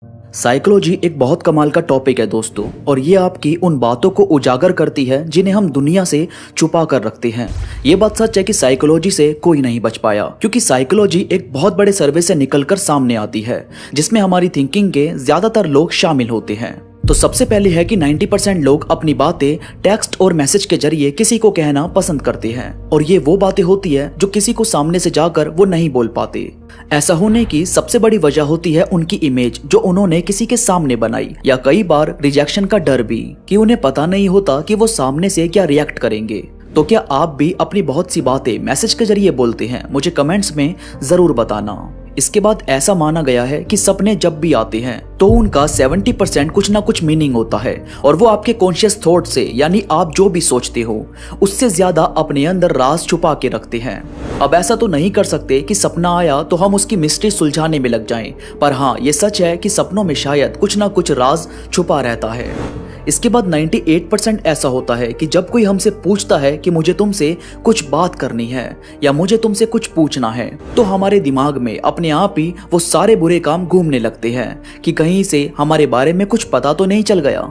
Psychology एक बहुत कमाल का टॉपिक है दोस्तों, और ये आपकी उन बातों को उजागर करती है जिन्हें हम दुनिया से छुपा कर रखते हैं। ये बात सच है कि साइकोलॉजी से कोई नहीं बच पाया, क्योंकि साइकोलॉजी एक बहुत बड़े सर्वे से निकलकर सामने आती है जिसमें हमारी थिंकिंग के ज्यादातर लोग शामिल होते हैं। तो सबसे पहले है कि 90% लोग अपनी बातें टेक्स्ट और मैसेज के जरिए किसी को कहना पसंद करते हैं, और ये वो बातें होती है जो किसी को सामने से जाकर वो नहीं बोल पाते। ऐसा होने की सबसे बड़ी वजह होती है उनकी इमेज जो उन्होंने किसी के सामने बनाई, या कई बार रिजेक्शन का डर भी, कि उन्हें पता नहीं होता कि वो सामने से क्या रिएक्ट करेंगे। तो क्या आप भी अपनी बहुत सी बातें मैसेज के जरिए बोलते हैं? मुझे कमेंट्स में जरूर बताना। इसके बाद ऐसा माना गया है कि सपने जब भी आते हैं तो उनका 70% कुछ ना कुछ मीनिंग होता है, और वो आपके कॉन्शियस थॉट से, यानी आप जो भी सोचते हो उससे ज्यादा अपने अंदर राज छुपा के रखते हैं। अब ऐसा तो नहीं कर सकते कि सपना आया तो हम उसकी मिस्ट्री सुलझाने में लग जाएं, पर हाँ ये सच है कि सपनों में शायद कुछ ना कुछ राज छुपा रहता है। इसके बाद 98% ऐसा होता है कि जब कोई हमसे पूछता है कि मुझे तुमसे कुछ बात करनी है या मुझे तुमसे कुछ पूछना है, तो हमारे दिमाग में अपने आप ही वो सारे बुरे काम घूमने लगते हैं कि कहीं से हमारे बारे में कुछ पता तो नहीं चल गया।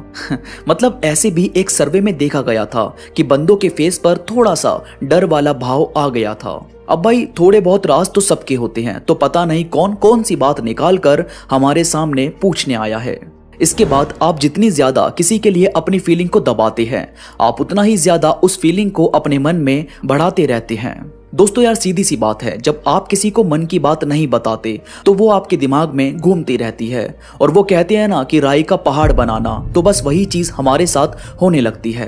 मतलब ऐसे भी एक सर्वे में देखा गया था कि बंदों के फेस पर थोड़ा सा डर वाला भाव आ गया था। अब भाई थोड़े बहुत राज तो सबके होते हैं, तो पता नहीं कौन कौन सी बात निकाल कर हमारे सामने पूछने आया है। इसके बाद आप जितनी ज्यादा किसी के लिए अपनी फीलिंग को दबाते हैं, आप उतना ही ज्यादा उस फीलिंग को अपने मन में बढ़ाते रहते हैं। दोस्तों यार सीधी सी बात है, जब आप किसी को मन की बात नहीं बताते तो वो आपके दिमाग में घूमती रहती है, और वो कहते हैं ना कि राई का पहाड़ बनाना, तो बस वही चीज हमारे साथ होने लगती है।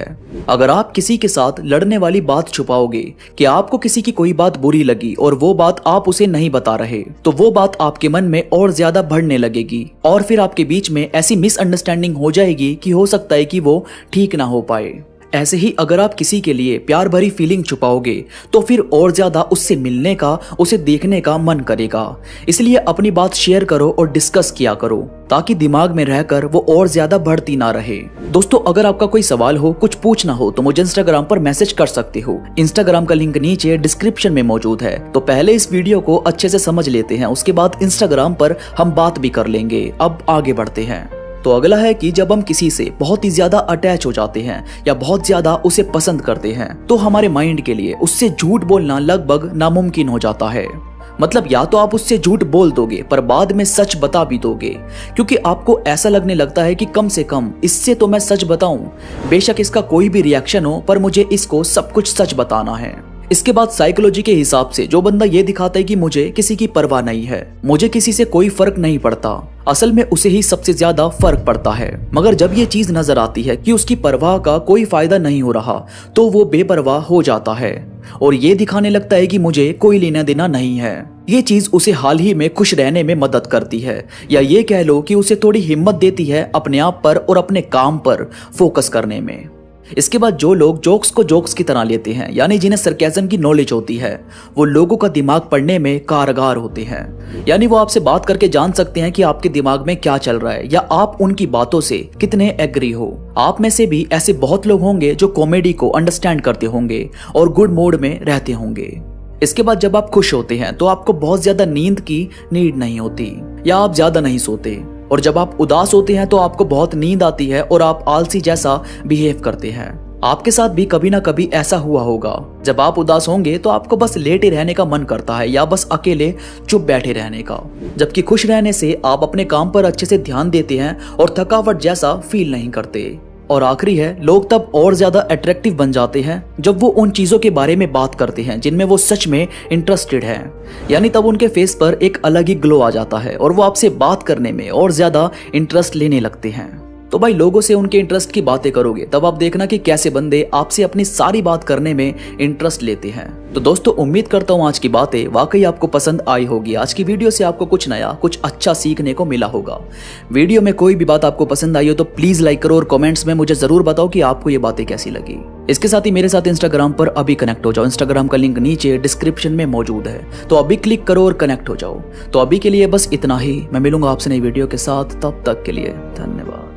अगर आप किसी के साथ लड़ने वाली बात छुपाओगे कि आपको किसी की कोई बात बुरी लगी और वो बात आप उसे नहीं बता रहे, तो वो बात आपके मन में और ज्यादा बढ़ने लगेगी, और फिर आपके बीच में ऐसी मिसअंडरस्टैंडिंग हो जाएगी कि हो सकता है कि वो ठीक ना हो पाए। ऐसे ही अगर आप किसी के लिए प्यार भरी फीलिंग छुपाओगे तो फिर और ज्यादा उससे मिलने का, उसे देखने का मन करेगा। इसलिए अपनी बात शेयर करो और डिस्कस किया करो, ताकि दिमाग में रहकर वो और ज्यादा बढ़ती ना रहे। दोस्तों अगर आपका कोई सवाल हो, कुछ पूछना हो, तो मुझे इंस्टाग्राम पर मैसेज कर सकते हो। इंस्टाग्राम का लिंक नीचे डिस्क्रिप्शन में मौजूद है। तो पहले इस वीडियो को अच्छे से समझ लेते हैं, उसके बाद इंस्टाग्राम पर हम बात भी कर लेंगे। अब आगे बढ़ते हैं। तो अगला है कि जब हम किसी से बहुत ही ज्यादा अटैच हो जाते हैं या बहुत ज्यादा उसे पसंद करते हैं, तो हमारे माइंड के लिए उससे झूठ बोलना लगभग नामुमकिन हो जाता है। मतलब या तो आप उससे झूठ बोल दोगे पर बाद में सच बता भी दोगे, क्योंकि आपको ऐसा लगने लगता है कि कम से कम इससे तो मैं सच बताऊं, बेशक इसका कोई भी रिएक्शन हो, पर मुझे इसको सब कुछ सच बताना है। इसके बाद साइकोलॉजी के हिसाब से जो बंदा ये दिखाता है कि मुझे किसी की परवाह नहीं है, मुझे किसी से कोई फर्क नहीं पड़ता, असल में उसे ही सबसे ज्यादा फर्क पड़ता है। मगर जब ये चीज नजर आती है कि उसकी परवाह का कोई फायदा नहीं हो रहा, तो वो बेपरवाह हो जाता है और ये दिखाने लगता है कि मुझे कोई लेना देना नहीं है। ये चीज उसे हाल ही में खुश रहने में मदद करती है, या ये कह लो कि उसे थोड़ी हिम्मत देती है अपने आप पर और अपने काम पर फोकस करने में। इसके बाद जो लोग जोक्स को जोक्स की तरह लेते हैं, यानी जिन्हें सरकाज़म की नॉलेज होती है, वो लोगों का दिमाग पढ़ने में कारगर होते हैं। यानी वो आपसे बात करके जान सकते हैं कि आपके दिमाग में क्या चल रहा है, या आप उनकी बातों से कितने एग्री हो। आप में से भी ऐसे बहुत लोग होंगे जो कॉमेडी को अंडरस्टैंड करते होंगे और गुड मूड में रहते होंगे। इसके बाद जब आप खुश होते हैं तो आपको बहुत ज्यादा नींद की नीड नहीं होती, या आप ज्यादा नहीं सोते, और जब आप उदास होते हैं तो आपको बहुत नींद आती है और आप आलसी जैसा बिहेव करते हैं। आपके साथ भी कभी ना कभी ऐसा हुआ होगा। जब आप उदास होंगे तो आपको बस लेटे रहने का मन करता है, या बस अकेले चुप बैठे रहने का, जबकि खुश रहने से आप अपने काम पर अच्छे से ध्यान देते हैं और थकावट जैसा फील नहीं करते। और आखिरी है, लोग तब और ज्यादा अट्रैक्टिव बन जाते हैं जब वो उन चीजों के बारे में बात करते हैं जिनमें वो सच में इंटरेस्टेड है। यानी तब उनके फेस पर एक अलग ही ग्लो आ जाता है और वो आपसे बात करने में और ज्यादा इंटरेस्ट लेने लगते हैं। तो भाई लोगों से उनके इंटरेस्ट की बातें करोगे तब आप देखना कि कैसे बंदे आपसे अपनी सारी बात करने में इंटरेस्ट लेते हैं। तो दोस्तों उम्मीद करता हूँ आज की बातें वाकई आपको पसंद आई होगी। आज की वीडियो से आपको कुछ नया, कुछ अच्छा सीखने को मिला होगा। वीडियो में कोई भी बात आपको पसंद आई हो तो प्लीज लाइक करो और कमेंट्स में मुझे जरूर बताओ कि आपको ये बातें कैसी लगी। इसके साथ ही मेरे साथ इंस्टाग्राम पर अभी कनेक्ट हो जाओ। इंस्टाग्राम का लिंक नीचे डिस्क्रिप्शन में मौजूद है, तो अभी क्लिक करो और कनेक्ट हो जाओ। तो अभी के लिए बस इतना ही। मैं मिलूंगा आपसे नई वीडियो के साथ, तब तक के लिए धन्यवाद।